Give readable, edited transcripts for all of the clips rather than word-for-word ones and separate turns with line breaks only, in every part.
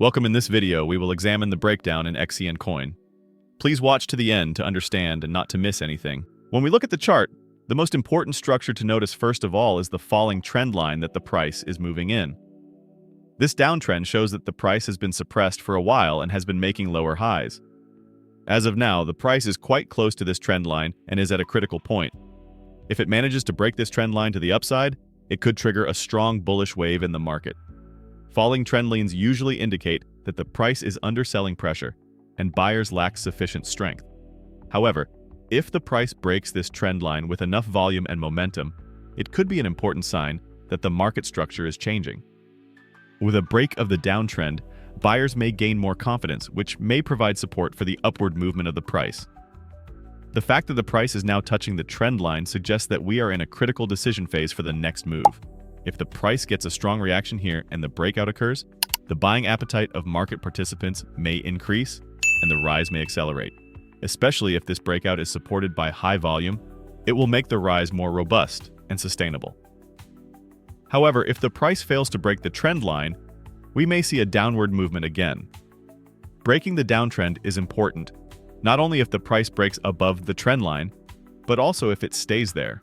Welcome. In this video, we will examine the breakdown in Xcn Coin. Please watch to the end to understand and not to miss anything. When we look at the chart, the most important structure to notice first of all is the falling trend line that the price is moving in. This downtrend shows that the price has been suppressed for a while and has been making lower highs. As of now, the price is quite close to this trend line and is at a critical point. If it manages to break this trend line to the upside, it could trigger a strong bullish wave in the market. Falling trend lines usually indicate that the price is underselling pressure and buyers lack sufficient strength. However, if the price breaks this trend line with enough volume and momentum, it could be an important sign that the market structure is changing. With a break of the downtrend, buyers may gain more confidence, which may provide support for the upward movement of the price. The fact that the price is now touching the trend line suggests that we are in a critical decision phase for the next move. If the price gets a strong reaction here and the breakout occurs, the buying appetite of market participants may increase and the rise may accelerate. Especially if this breakout is supported by high volume, it will make the rise more robust and sustainable. However, if the price fails to break the trend line, we may see a downward movement again. Breaking the downtrend is important, not only if the price breaks above the trend line, but also if it stays there.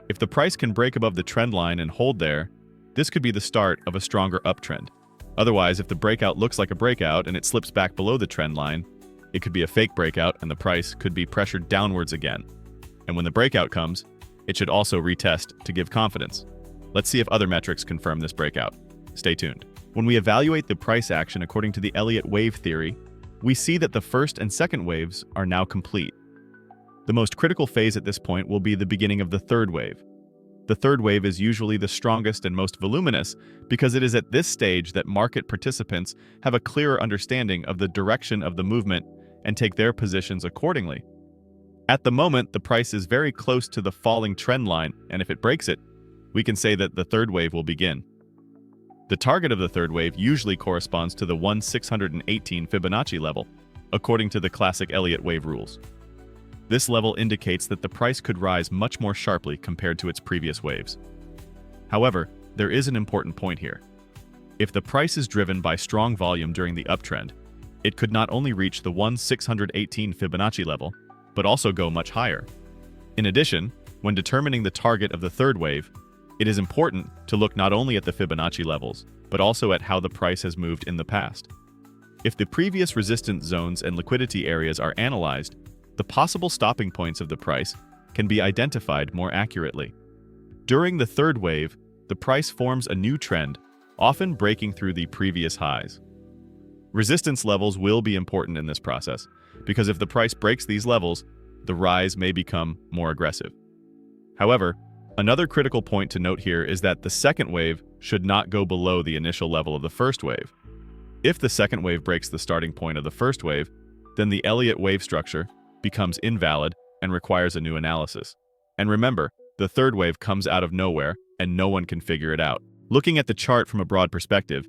If the price can break above the trend line and hold there, this could be the start of a stronger uptrend. Otherwise, if the breakout looks like a breakout and it slips back below the trend line, it could be a fake breakout and the price could be pressured downwards again. And when the breakout comes, it should also retest to give confidence. Let's see if other metrics confirm this breakout. Stay tuned. When we evaluate the price action according to the Elliott wave theory, we see that the first and second waves are now complete. The most critical phase at this point will be the beginning of the third wave. The third wave is usually the strongest and most voluminous because it is at this stage that market participants have a clearer understanding of the direction of the movement and take their positions accordingly. At the moment, the price is very close to the falling trend line, and if it breaks it, we can say that the third wave will begin. The target of the third wave usually corresponds to the 1/618 Fibonacci level, according to the classic Elliott wave rules. This level indicates that the price could rise much more sharply compared to its previous waves. However, there is an important point here. If the price is driven by strong volume during the uptrend, it could not only reach the 1/618 Fibonacci level, but also go much higher. In addition, when determining the target of the third wave, it is important to look not only at the Fibonacci levels, but also at how the price has moved in the past. If the previous resistance zones and liquidity areas are analyzed, the possible stopping points of the price can be identified more accurately. During the third wave, the price forms a new trend, often breaking through the previous highs. Resistance levels will be important in this process, because if the price breaks these levels, the rise may become more aggressive. However, another critical point to note here is that the second wave should not go below the initial level of the first wave. If the second wave breaks the starting point of the first wave, then the Elliott wave structure becomes invalid and requires a new analysis. And remember, the third wave comes out of nowhere and no one can figure it out. Looking at the chart from a broad perspective,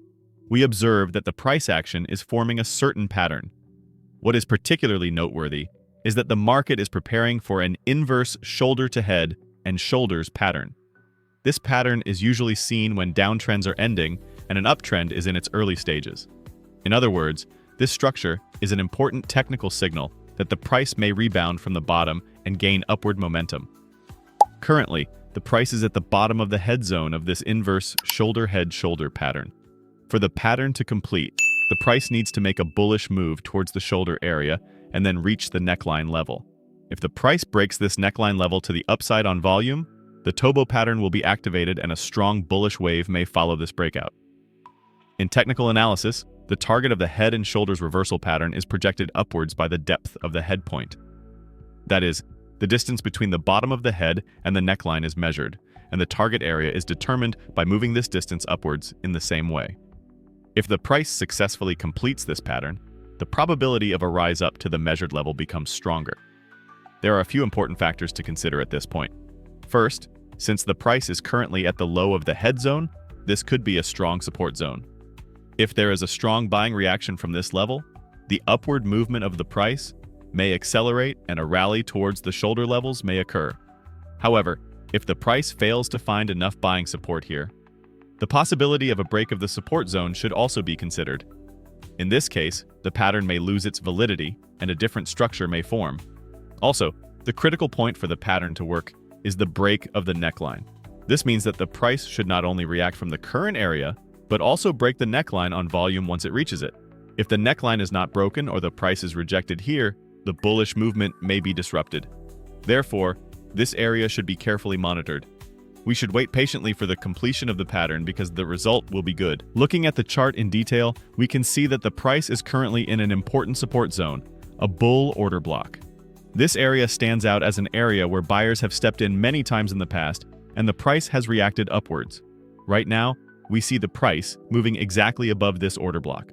we observe that the price action is forming a certain pattern. What is particularly noteworthy is that the market is preparing for an inverse shoulder-to-head and shoulders pattern. This pattern is usually seen when downtrends are ending and an uptrend is in its early stages. In other words, this structure is an important technical signal that the price may rebound from the bottom and gain upward momentum. Currently, the price is at the bottom of the head zone of this inverse shoulder-head-shoulder pattern. For the pattern to complete, the price needs to make a bullish move towards the shoulder area and then reach the neckline level. If the price breaks this neckline level to the upside on volume, the Tobo pattern will be activated and a strong bullish wave may follow this breakout. In technical analysis, the target of the head and shoulders reversal pattern is projected upwards by the depth of the head point. That is, the distance between the bottom of the head and the neckline is measured, and the target area is determined by moving this distance upwards in the same way. If the price successfully completes this pattern, the probability of a rise up to the measured level becomes stronger. There are a few important factors to consider at this point. First, since the price is currently at the low of the head zone, this could be a strong support zone. If there is a strong buying reaction from this level, the upward movement of the price may accelerate and a rally towards the shoulder levels may occur. However, if the price fails to find enough buying support here, the possibility of a break of the support zone should also be considered. In this case, the pattern may lose its validity and a different structure may form. Also, the critical point for the pattern to work is the break of the neckline. This means that the price should not only react from the current area, but also break the neckline on volume once it reaches it. If the neckline is not broken or the price is rejected here, the bullish movement may be disrupted. Therefore, this area should be carefully monitored. We should wait patiently for the completion of the pattern because the result will be good. Looking at the chart in detail, we can see that the price is currently in an important support zone, a bull order block. This area stands out as an area where buyers have stepped in many times in the past, and the price has reacted upwards. Right now, we see the price moving exactly above this order block.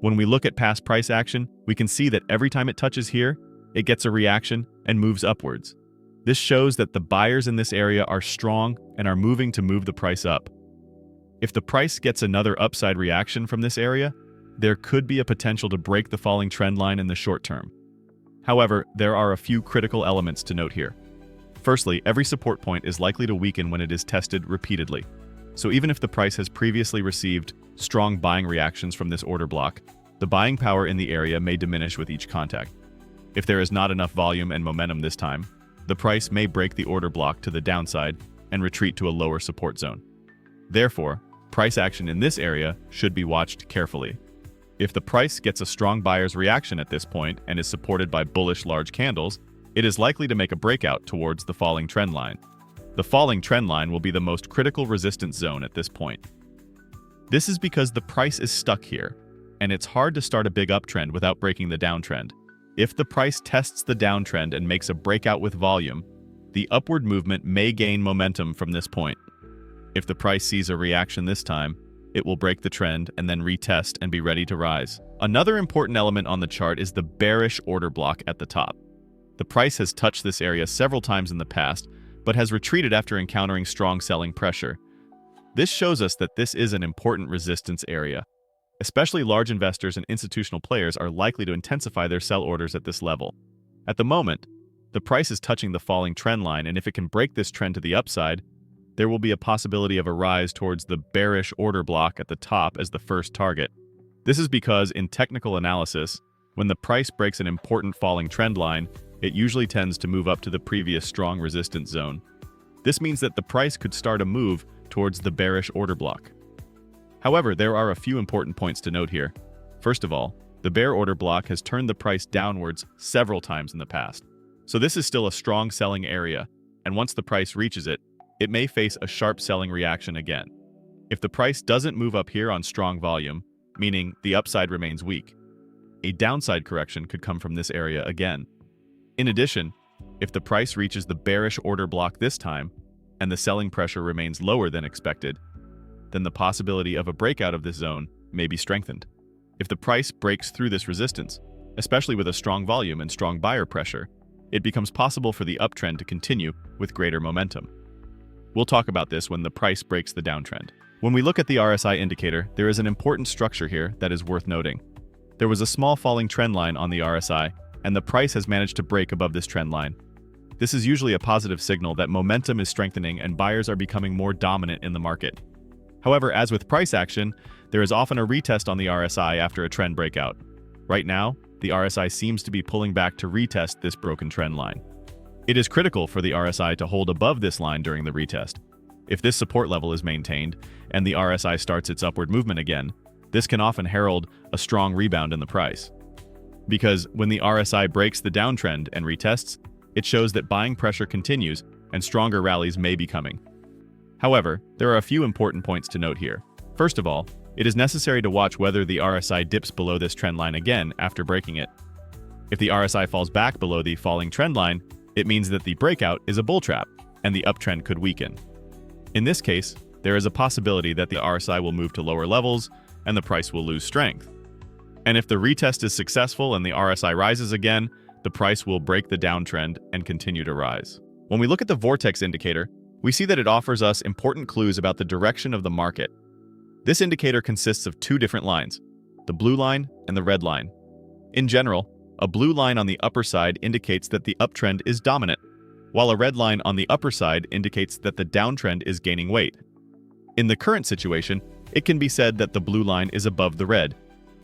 When we look at past price action, we can see that every time it touches here, it gets a reaction and moves upwards. This shows that the buyers in this area are strong and are moving to move the price up. If the price gets another upside reaction from this area, there could be a potential to break the falling trend line in the short term. However, there are a few critical elements to note here. Firstly, every support point is likely to weaken when it is tested repeatedly. So even if the price has previously received strong buying reactions from this order block, the buying power in the area may diminish with each contact. If there is not enough volume and momentum this time, the price may break the order block to the downside and retreat to a lower support zone. Therefore, price action in this area should be watched carefully. If the price gets a strong buyer's reaction at this point and is supported by bullish large candles, it is likely to make a breakout towards the falling trend line. The falling trend line will be the most critical resistance zone at this point. This is because the price is stuck here, and it's hard to start a big uptrend without breaking the downtrend. If the price tests the downtrend and makes a breakout with volume, the upward movement may gain momentum from this point. If the price sees a reaction this time, it will break the trend and then retest and be ready to rise. Another important element on the chart is the bearish order block at the top. The price has touched this area several times in the past, but has retreated after encountering strong selling pressure. This shows us that this is an important resistance area. Especially large investors and institutional players are likely to intensify their sell orders at this level. At the moment, the price is touching the falling trend line, and if it can break this trend to the upside, there will be a possibility of a rise towards the bearish order block at the top as the first target. This is because in technical analysis, when the price breaks an important falling trend line, it usually tends to move up to the previous strong resistance zone. This means that the price could start a move towards the bearish order block. However, there are a few important points to note here. First of all, the bear order block has turned the price downwards several times in the past. So this is still a strong selling area, and once the price reaches it, it may face a sharp selling reaction again. If the price doesn't move up here on strong volume, meaning the upside remains weak, a downside correction could come from this area again. In addition, if the price reaches the bearish order block this time, and the selling pressure remains lower than expected, then the possibility of a breakout of this zone may be strengthened. If the price breaks through this resistance, especially with a strong volume and strong buyer pressure, it becomes possible for the uptrend to continue with greater momentum. We'll talk about this when the price breaks the downtrend. When we look at the RSI indicator, there is an important structure here that is worth noting. There was a small falling trend line on the RSI, and the price has managed to break above this trend line. This is usually a positive signal that momentum is strengthening and buyers are becoming more dominant in the market. However, as with price action, there is often a retest on the RSI after a trend breakout. Right now, the RSI seems to be pulling back to retest this broken trend line. It is critical for the RSI to hold above this line during the retest. If this support level is maintained and the RSI starts its upward movement again, this can often herald a strong rebound in the price. Because when the RSI breaks the downtrend and retests, it shows that buying pressure continues and stronger rallies may be coming. However, there are a few important points to note here. First of all, it is necessary to watch whether the RSI dips below this trend line again after breaking it. If the RSI falls back below the falling trend line, it means that the breakout is a bull trap and the uptrend could weaken. In this case, there is a possibility that the RSI will move to lower levels and the price will lose strength. And if the retest is successful and the RSI rises again, the price will break the downtrend and continue to rise. When we look at the vortex indicator, we see that it offers us important clues about the direction of the market. This indicator consists of two different lines, the blue line and the red line. In general, a blue line on the upper side indicates that the uptrend is dominant, while a red line on the upper side indicates that the downtrend is gaining weight. In the current situation, it can be said that the blue line is above the red.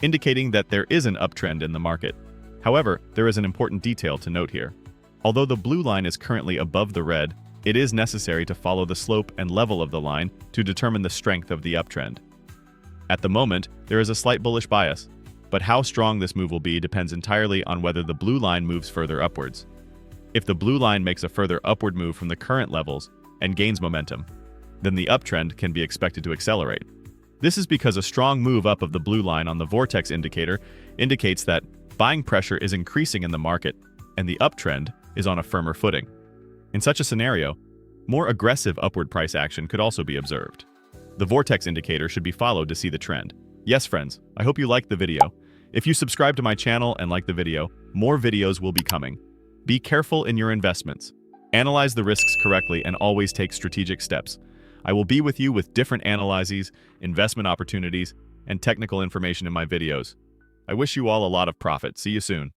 indicating that there is an uptrend in the market. However, there is an important detail to note here. Although the blue line is currently above the red, it is necessary to follow the slope and level of the line to determine the strength of the uptrend. At the moment, there is a slight bullish bias, but how strong this move will be depends entirely on whether the blue line moves further upwards. If the blue line makes a further upward move from the current levels and gains momentum, then the uptrend can be expected to accelerate. This is because a strong move up of the blue line on the vortex indicator indicates that buying pressure is increasing in the market and the uptrend is on a firmer footing. In such a scenario, more aggressive upward price action could also be observed. The vortex indicator should be followed to see the trend. Yes, friends, I hope you liked the video. If you subscribe to my channel and like the video, more videos will be coming. Be careful in your investments. Analyze the risks correctly and always take strategic steps. I will be with you with different analyses, investment opportunities, and technical information in my videos. I wish you all a lot of profit. See you soon.